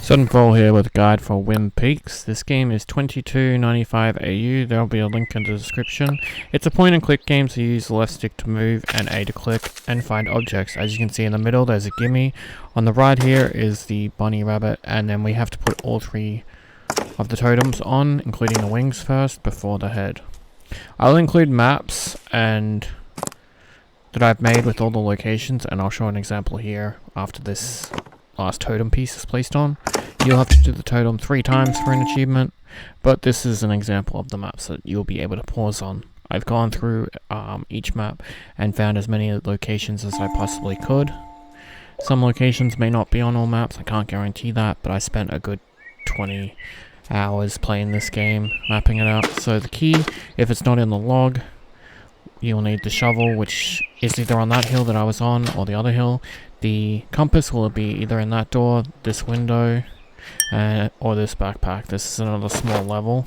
Suddenfall here with a guide for Wind Peaks. This game is $22.95 AU. There'll be a link in the description. It's a point and click game, so you use the left stick to move and A to click and find objects. As you can see in the middle, there's a gimme. On the right here is the bunny rabbit, and then we have to put all three of the totems on, including the wings first before the head. I'll include maps and that I've made with all the locations, and I'll show an example here after this last totem piece is placed on. You'll have to do the totem 3 times for an achievement, but this is an example of the maps that you'll be able to pause on. I've gone through each map and found as many locations as I possibly could. Some locations may not be on all maps, I can't guarantee that, but I spent a good 20 hours playing this game, mapping it out. So the key, if it's not in the log, you'll need the shovel, which is either on that hill that I was on or the other hill. The compass will be either in that door, this window, or this backpack. This is another small level.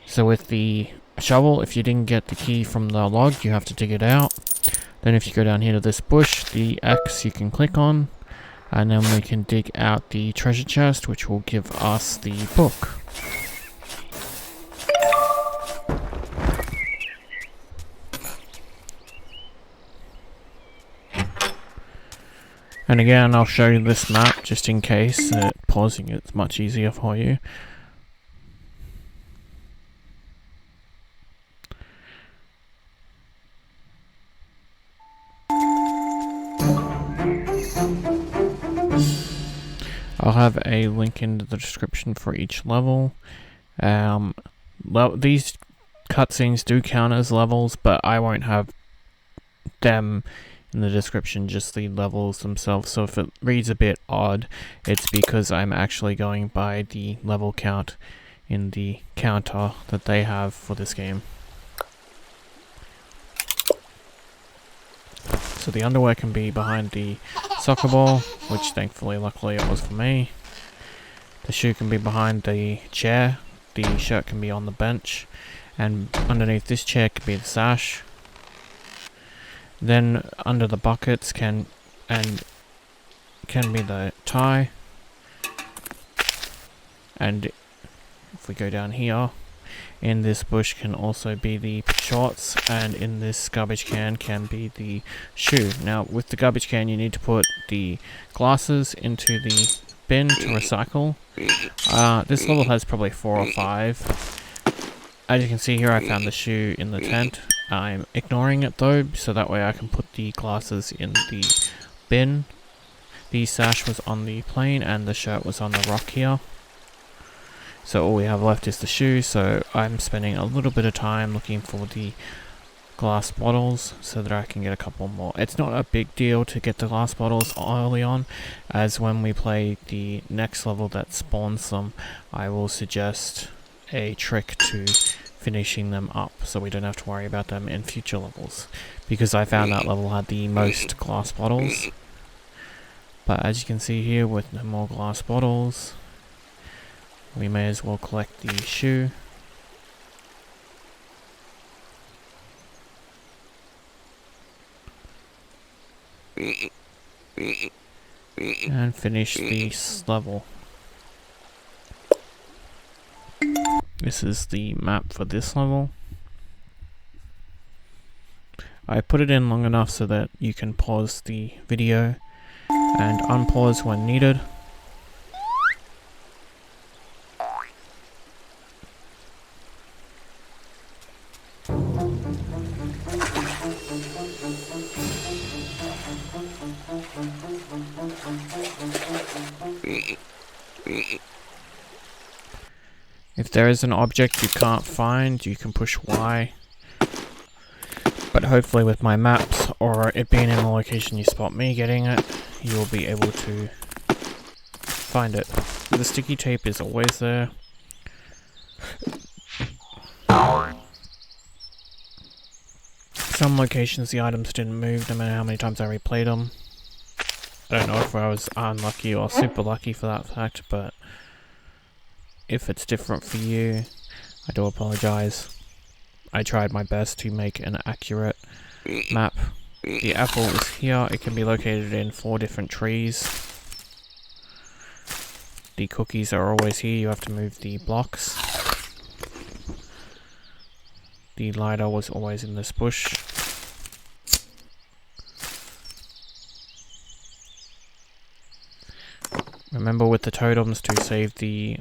So with the shovel, if you didn't get the key from the log, you have to dig it out. Then if you go down here to this bush, the X you can click on, and then we can dig out the treasure chest, which will give us the book. And again, I'll show you this map just in case pausing it's much easier for you. I'll have a link in the description for each level. These cutscenes do count as levels, but I won't have them in the description, just the levels themselves. So if it reads a bit odd, it's because I'm actually going by the level count in the counter that they have for this game. So the underwear can be behind the soccer ball, which thankfully, luckily it was for me. The shoe can be behind the chair, the shirt can be on the bench, and underneath this chair could be the sash. Then under the buckets can be the tie, and if we go down here, in this bush can also be the shorts, and in this garbage can be the shoe. Now with the garbage can you need to put the glasses into the bin to recycle. This level has probably 4 or 5. As you can see here, I found the shoe in the tent. I'm ignoring it though, so that way I can put the glasses in the bin. The sash was on the plane and the shirt was on the rock here. So all we have left is the shoe, so I'm spending a little bit of time looking for the glass bottles so that I can get a couple more. It's not a big deal to get the glass bottles early on, as when we play the next level that spawns them, I will suggest a trick to finishing them up so we don't have to worry about them in future levels, because I found that level had the most glass bottles. But as you can see here, with no more glass bottles, we may as well collect the shoe. And finish this level. This is the map for this level. I put it in long enough so that you can pause the video and unpause when needed. If there is an object you can't find, you can push Y. But hopefully with my maps, or it being in the location you spot me getting it, you will be able to find it. The sticky tape is always there. Some locations the items didn't move no matter how many times I replayed them. I don't know if I was unlucky or super lucky for that fact, but if it's different for you, I do apologize. I tried my best to make an accurate map The apple is here. It can be located in 4 different trees. The cookies are always here. You have to move the blocks. The lighter was always in this bush. Remember with the totems to save the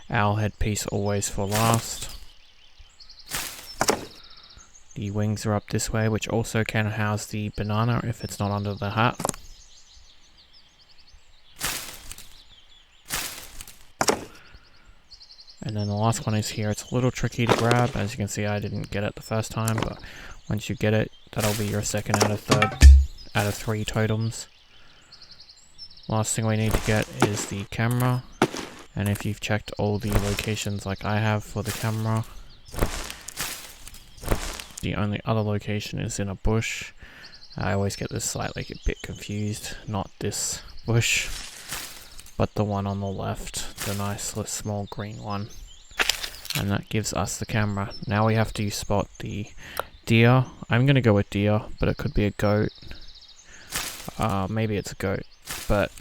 owl head piece always for last. The wings are up this way, which also can house the banana if it's not under the hat. And then the last one is here. It's a little tricky to grab. As you can see, I didn't get it the first time, but once you get it, that'll be your second out of 3 totems. Last thing we need to get is the camera. And if you've checked all the locations like I have for the camera, the only other location is in a bush. I always get this slightly a bit confused. Not this bush, but the one on the left, the nice little small green one. And that gives us the camera. Now we have to spot the deer. I'm gonna go with deer, but it could be a goat. Maybe it's a goat, but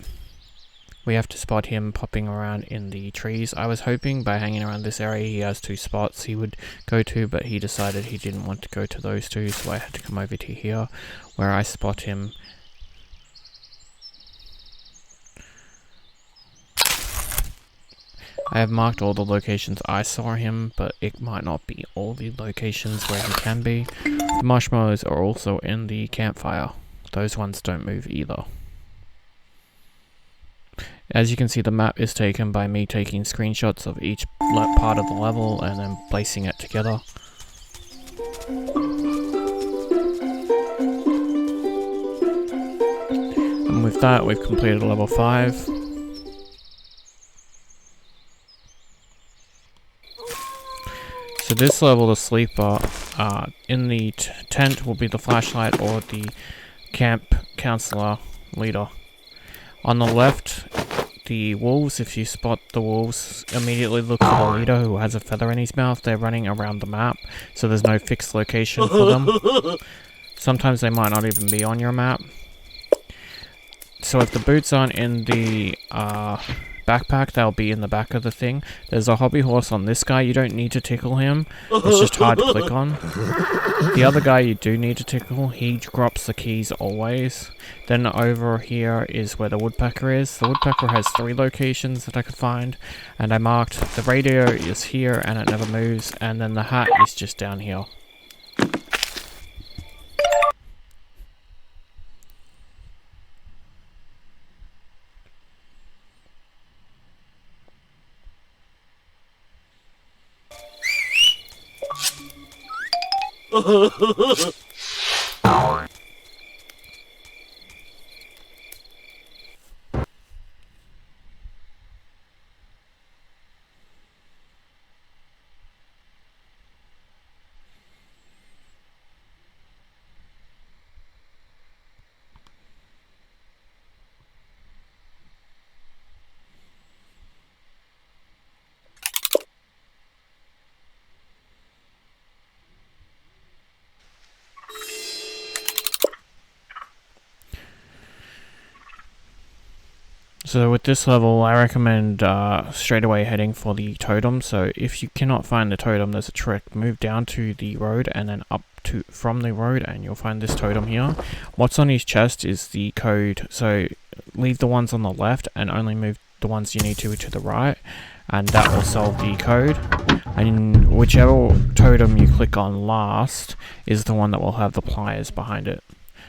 we have to spot him popping around in the trees. I was hoping by hanging around this area he has 2 spots he would go to, but he decided he didn't want to go to those 2, so I had to come over to here where I spot him. I have marked all the locations I saw him, but it might not be all the locations where he can be. The marshmallows are also in the campfire. Those ones don't move either. As you can see, the map is taken by me taking screenshots of each part of the level and then placing it together. And with that, we've completed level 5. So this level, the sleeper, in the tent will be the flashlight or the camp counselor leader. On the left, the wolves, if you spot the wolves, immediately look for the leader who has a feather in his mouth. They're running around the map, so there's no fixed location for them. Sometimes they might not even be on your map. So if the boots aren't in the backpack, they'll be in the back of the thing. There's a hobby horse on this guy. You don't need to tickle him. It's just hard to click on. The other guy you do need to tickle. He drops the keys always. Then over here is where the woodpecker is. The woodpecker has 3 locations that I could find, and I marked the radio is here and it never moves, and then the hat is just down here. So with this level, I recommend straight away heading for the totem. So if you cannot find the totem, there's a trick. Move down to the road and then up to from the road, and you'll find this totem here. What's on his chest is the code. So leave the ones on the left and only move the ones you need to the right, and that will solve the code. And whichever totem you click on last is the one that will have the pliers behind it.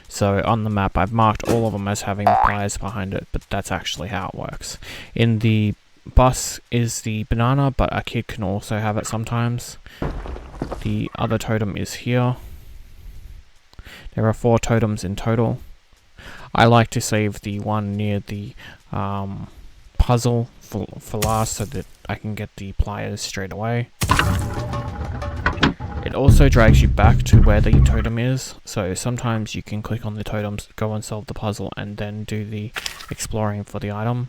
So on the map, I've marked all of them as having pliers behind it, but that's actually how it works. In the bus is the banana, but a kid can also have it sometimes. The other totem is here. There are 4 totems in total. I like to save the one near the puzzle for last so that I can get the pliers straight away. It also drags you back to where the totem is, so sometimes you can click on the totems, go and solve the puzzle, and then do the exploring for the item.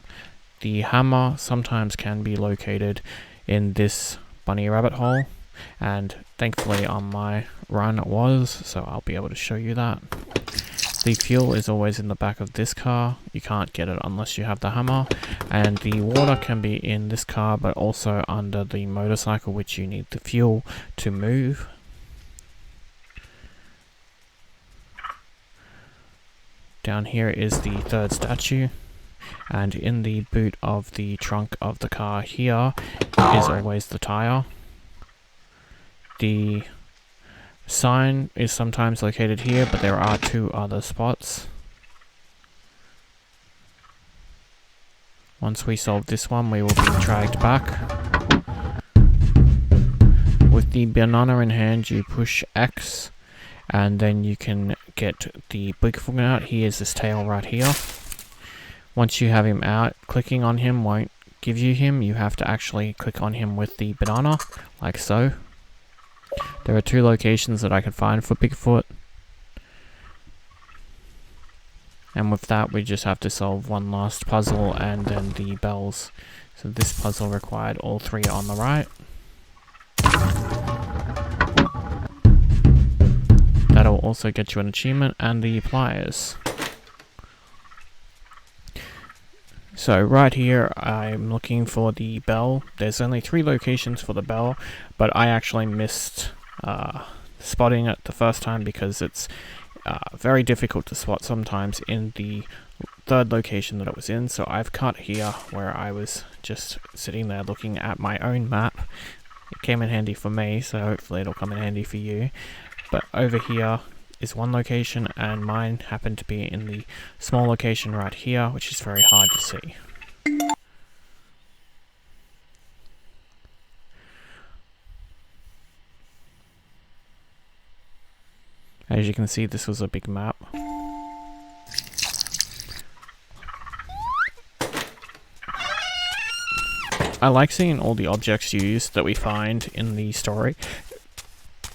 The hammer sometimes can be located in this bunny rabbit hole, and thankfully on my run it was, so I'll be able to show you that. The fuel is always in the back of this car. You can't get it unless you have the hammer. And the water can be in this car, but also under the motorcycle, which you need the fuel to move. Down here is the third statue. And in the boot of the trunk of the car here is always the tire. The sign is sometimes located here, but there are 2 other spots. Once we solve this one, we will be dragged back. With the banana in hand, you push X, and then you can get the Bigfoot out. Here's his tail right here. Once you have him out, clicking on him won't give you him. You have to actually click on him with the banana, like so. There are 2 locations that I could find for Bigfoot. And with that, we just have to solve one last puzzle and then the bells. So this puzzle required all 3 on the right. That'll also get you an achievement and the pliers. So right here, I'm looking for the bell. There's only 3 locations for the bell, but I actually missed spotting it the first time because it's very difficult to spot sometimes in the 3rd location that it was in. So I've cut here where I was just sitting there looking at my own map. It came in handy for me, so hopefully it'll come in handy for you. But over here is one location, and mine happened to be in the small location right here, which is very hard to see. As you can see, this was a big map. I like seeing all the objects used that we find in the story.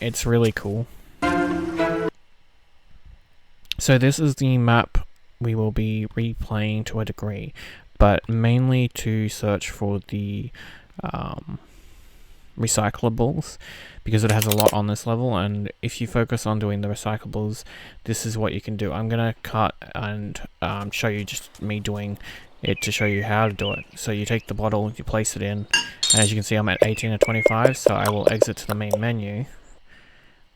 It's really cool. So this is the map we will be replaying to a degree, but mainly to search for the recyclables, because it has a lot on this level, and if you focus on doing the recyclables, this is what you can do. I'm gonna cut and show you just me doing it to show you how to do it. So you take the bottle, you place it in, and as you can see I'm at 18 of 25, so I will exit to the main menu.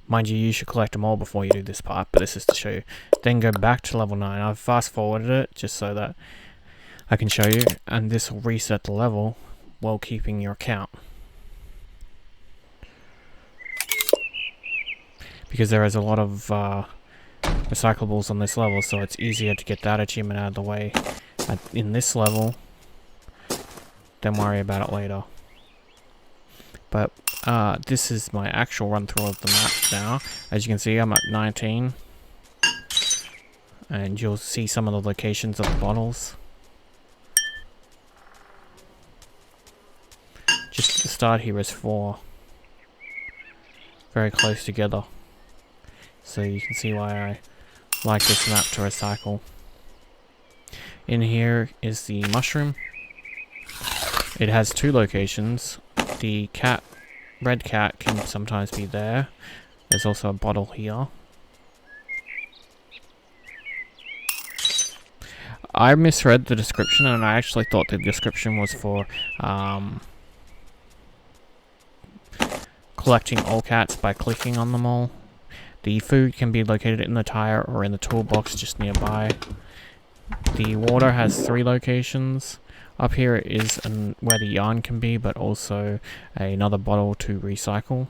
Mind you, you should collect them all before you do this part, but this is to show you. Then go back to level 9. I've fast forwarded it just so that I can show you, and this will reset the level while keeping your count. Because there is a lot of recyclables on this level, so it's easier to get that achievement out of the way in this level, then worry about it later. But this is my actual run through of the map now. As you can see, I'm at 19. And you'll see some of the locations of the bottles. Just the start here is 4. Very close together. So you can see why I like this map to recycle. In here is the mushroom. It has 2 locations. The cat, red cat, can sometimes be there. There's also a bottle here. I misread the description, and I actually thought the description was for collecting all cats by clicking on them all. The food can be located in the tire or in the toolbox just nearby. The water has 3 locations. Up here is where the yarn can be, but also another bottle to recycle.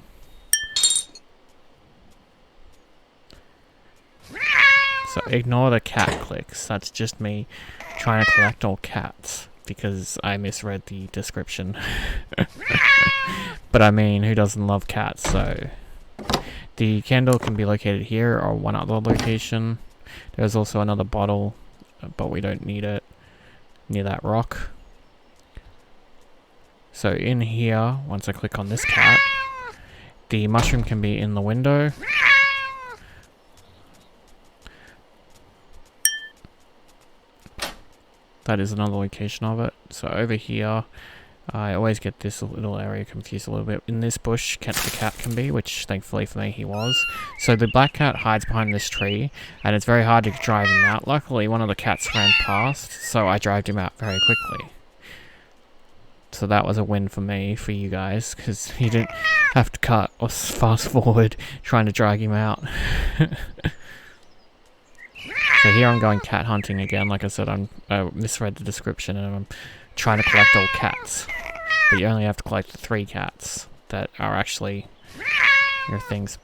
So ignore the cat clicks. That's just me trying to collect all cats because I misread the description. But I mean, who doesn't love cats? So the candle can be located here or one other location. There's also another bottle, but we don't need it, near that rock. So in here, once I click on this cat, the mushroom can be in the window. That is another location of it. So over here, I always get this little area confused a little bit. In this bush, the cat can be, which thankfully for me he was. So the black cat hides behind this tree, and it's very hard to drive him out. Luckily, one of the cats ran past, so I drove him out very quickly. So that was a win for me, for you guys, because you didn't have to cut or fast forward trying to drag him out. So here I'm going cat hunting again. Like I said, I misread the description and I'm trying to collect all cats. But you only have to collect the 3 cats that are actually your things.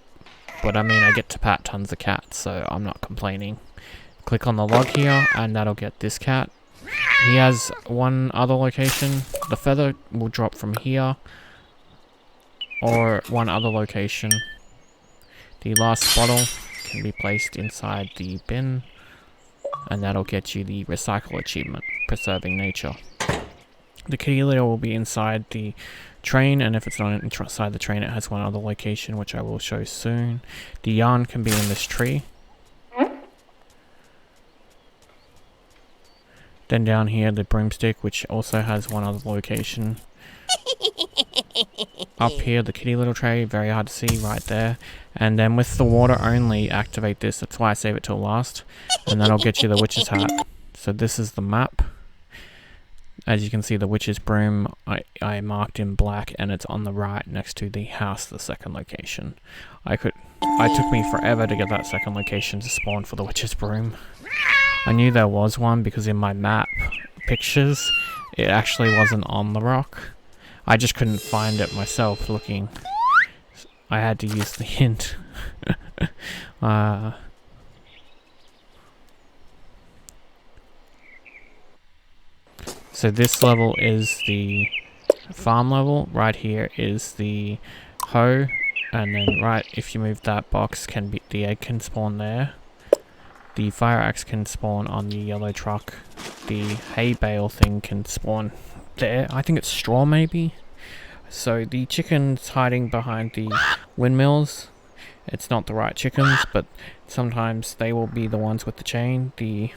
But I mean, I get to pat tons of cats, so I'm not complaining. Click on the log here, and that'll get this cat. He has one other location. The feather will drop from here, or one other location. The last bottle can be placed inside the bin, and that'll get you the recycle achievement, preserving nature. The kitty litter will be inside the train, and if it's not inside the train, it has one other location, which I will show soon. The yarn can be in this tree. Then down here, the broomstick, which also has one other location. Up here, the kitty litter tray, very hard to see right there. And then with the water only, activate this. That's why I save it till last. And that'll get you the witch's hat. So this is the map. As you can see, the witch's broom, I marked in black, and it's on the right next to the house, the second location. It took me forever to get that second location to spawn for the witch's broom. I knew there was one because in my map pictures, it actually wasn't on the rock. I just couldn't find it myself looking. I had to use the hint. So this level is the farm level. Right here is the hoe, and then right, if you move that box, the egg can spawn there. The fire axe can spawn on the yellow truck. The hay bale thing can spawn there. I think it's straw maybe. So the chicken's hiding behind the windmills. It's not the right chickens, but sometimes they will be the ones with the chain. The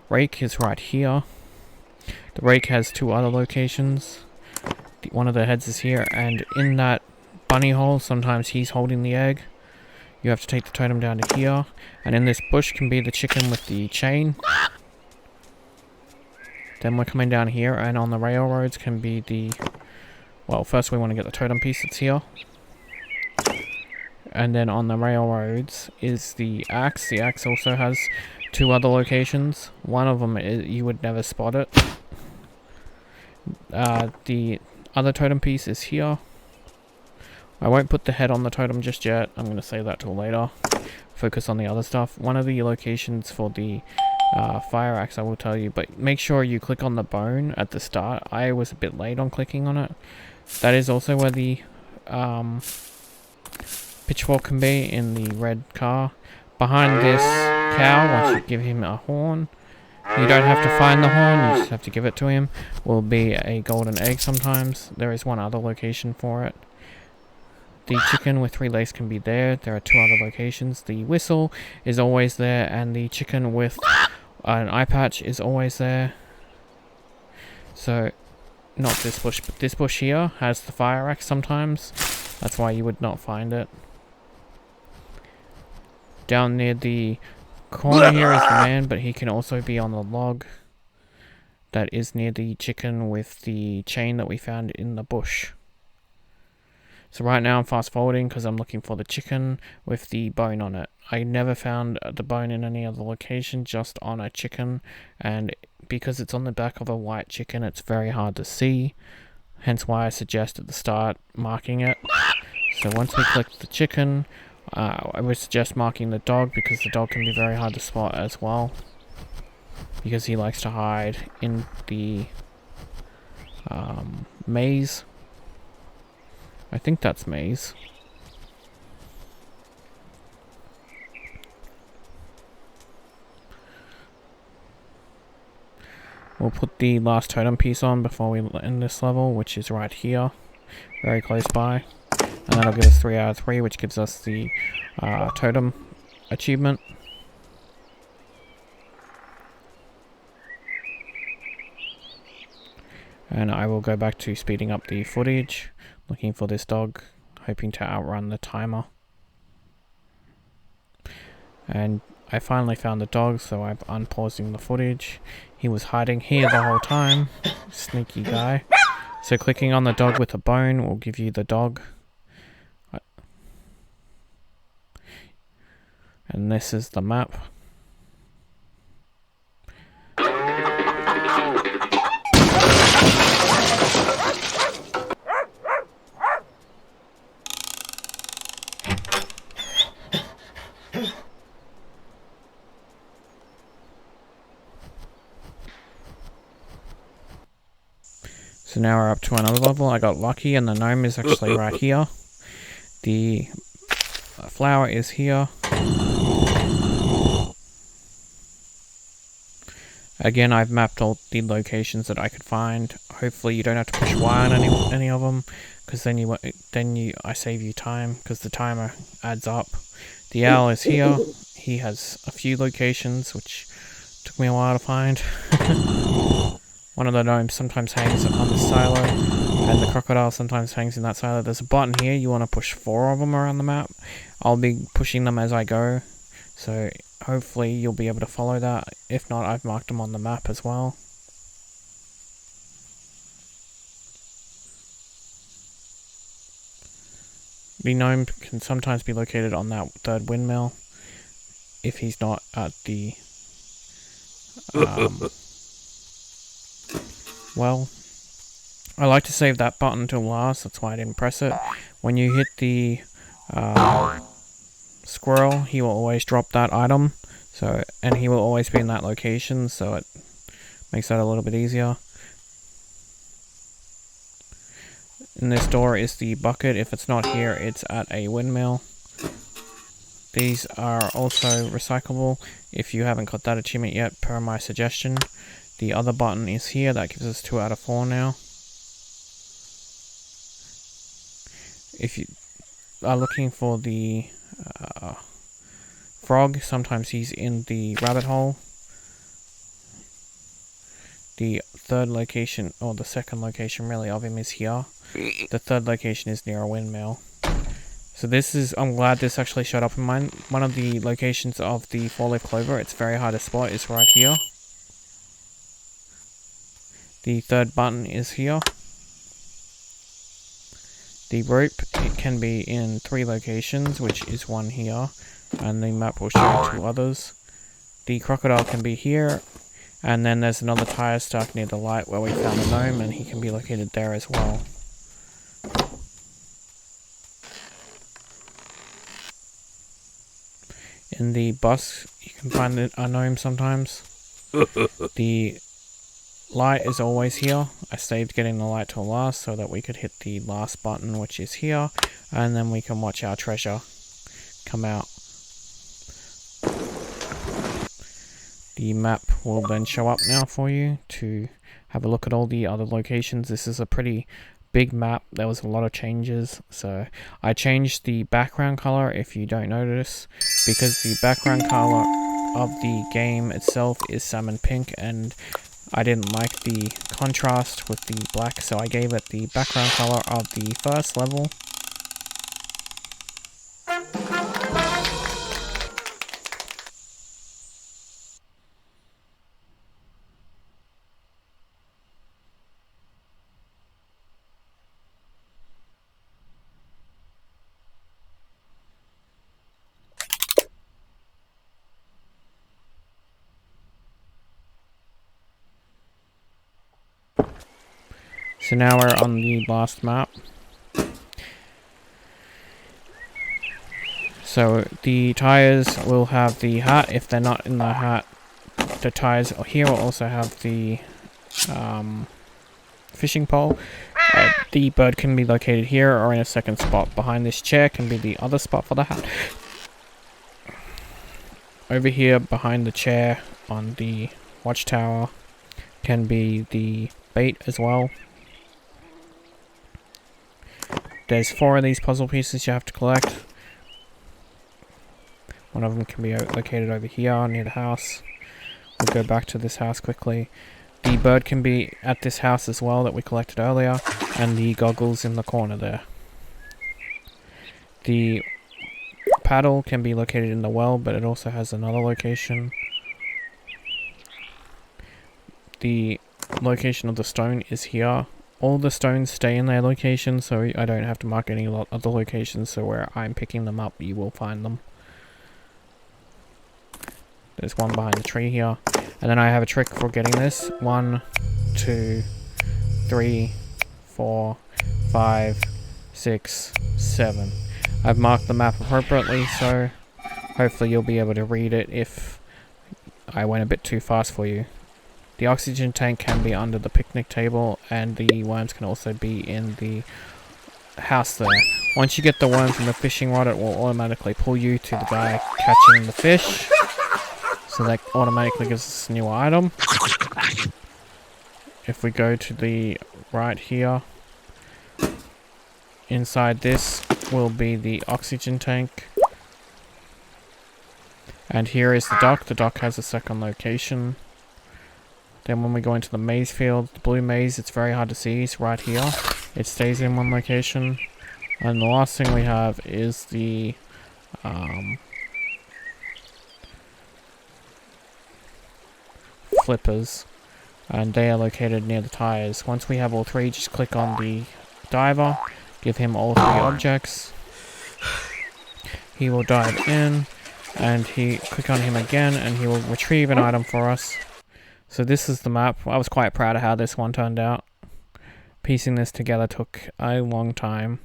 rake is right here. The rake has 2 other locations. One of the heads is here, and in that bunny hole, sometimes he's holding the egg. You have to take the totem down to here, and in this bush can be the chicken with the chain. Then we're coming down here, and on the railroads can be the... Well, first we want to get the totem piece that's here. And then on the railroads is the axe. The axe also has 2 other locations. One of them is, you would never spot it. The other totem piece is here. I won't put the head on the totem just yet. I'm going to save that till later. Focus on the other stuff. One of the locations for the fire axe I will tell you, but make sure you click on the bone at the start. I was a bit late on clicking on it. That is also where the pitchfork can be, in the red car. Behind this cow, once you give him a horn, you don't have to find the horn, you just have to give it to him, will be a golden egg sometimes. There is one other location for it. The chicken with 3 legs can be there. There are 2 other locations. The whistle is always there, and the chicken with an eye patch is always there. So, not this bush, but this bush here has the fire axe sometimes. That's why you would not find it. Down near the corner here is the man, but he can also be on the log that is near the chicken with the chain that we found in the bush. So right now I'm fast forwarding because I'm looking for the chicken with the bone on it. I never found the bone in any other location, just on a chicken, and because it's on the back of a white chicken, it's very hard to see. Hence why I suggest at the start marking it. So once we click the chicken, I would suggest marking the dog, because the dog can be very hard to spot as well, because he likes to hide in the maze. I think that's maze. We'll put the last totem piece on before we end this level, which is right here, very close by. And that'll give us 3 out of 3, which gives us the totem achievement. And I will go back to speeding up the footage, looking for this dog, hoping to outrun the timer. And I finally found the dog, so I'm unpausing the footage. He was hiding here the whole time. Sneaky guy. So clicking on the dog with a bone will give you the dog. And this is the map. So now we're up to another level. I got lucky and the gnome is actually right here. The flower is here. Again, I've mapped all the locations that I could find. Hopefully you don't have to push Y on any of them, because I save you time, because the timer adds up. The owl is here. He has a few locations, which took me a while to find. One of the gnomes sometimes hangs on this silo, and the crocodile sometimes hangs in that silo. There's a button here. You want to push 4 of them around the map. I'll be pushing them as I go, so hopefully you'll be able to follow that. If not, I've marked them on the map as well. The gnome can sometimes be located on that 3rd windmill if he's not at the well, I like to save that button till last, that's why I didn't press it. When you hit the squirrel, he will always drop that item, and he will always be in that location, so it makes that a little bit easier. In this door is the bucket. If it's not here, it's at a windmill. These are also recyclable if you haven't got that achievement yet, per my suggestion. The other button is here. That gives us 2 out of 4 now. If you are looking for the frog, sometimes he's in the rabbit hole. The 3rd location, or the 2nd location really of him, is here. The 3rd location is near a windmill. So this is, I'm glad this actually showed up in mine. One of the locations of the 4-leaf clover, it's very hard to spot, is right here. The 3rd button is here. The rope, it can be in 3 locations, which is one here, and the map will show 2 others. The crocodile can be here, and then there's another tire stuck near the light where we found a gnome, and he can be located there as well. In the bus, you can find a gnome sometimes. The light is always here. I saved getting the light till last so that we could hit the last button, which is here, and then we can watch our treasure come out. The map will then show up now for you to have a look at all the other locations. This is a pretty big map. There was a lot of changes, so I changed the background color, if you don't notice, because the background color of the game itself is salmon pink, and I didn't like the contrast with the black, so I gave it the background color of the 1st level. So now we're on the last map. So the tires will have the hat. If they're not in the hat, the tires here will also have the fishing pole. The bird can be located here or in a 2nd spot. Behind this chair can be the other spot for the hat. Over here behind the chair on the watchtower can be the bait as well. There's 4 of these puzzle pieces you have to collect. One of them can be located over here near the house. We'll go back to this house quickly. The bird can be at this house as well that we collected earlier, and the goggles in the corner there. The paddle can be located in the well, but it also has another location. The location of the stone is here. All the stones stay in their location, so I don't have to mark any other locations, so where I'm picking them up, you will find them. There's one behind the tree here. And then I have a trick for getting this. 1, 2, 3, 4, 5, 6, 7. I've marked the map appropriately, so hopefully you'll be able to read it if I went a bit too fast for you. The oxygen tank can be under the picnic table, and the worms can also be in the house there. Once you get the worms and the fishing rod, it will automatically pull you to the guy catching the fish. So that automatically gives us a new item. If we go to the right here, inside this will be the oxygen tank. And here is the dock. The dock has a second location. Then when we go into the maze field, the blue maze, it's very hard to see. It's right here. It stays in one location. And the last thing we have is the flippers. And they are located near the tires. Once we have all three, just click on the diver. Give him all 3 objects. He will dive in. And click on him again and he will retrieve an item for us. So this is the map. I was quite proud of how this one turned out. Piecing this together took a long time.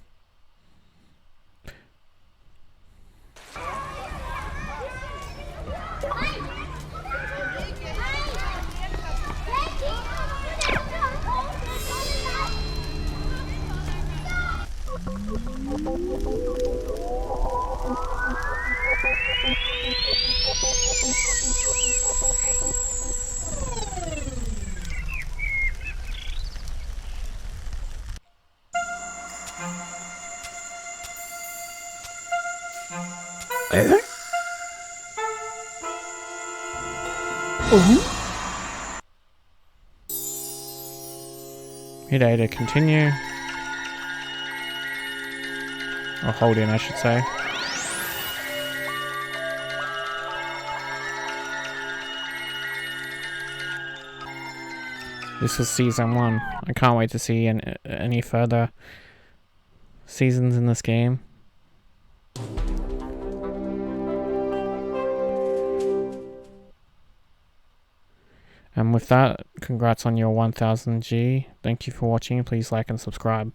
Hit A to continue. Or hold in, I should say. This was season 1. I can't wait to see any further seasons in this game. And with that, congrats on your 1000 G. Thank you for watching. Please like and subscribe.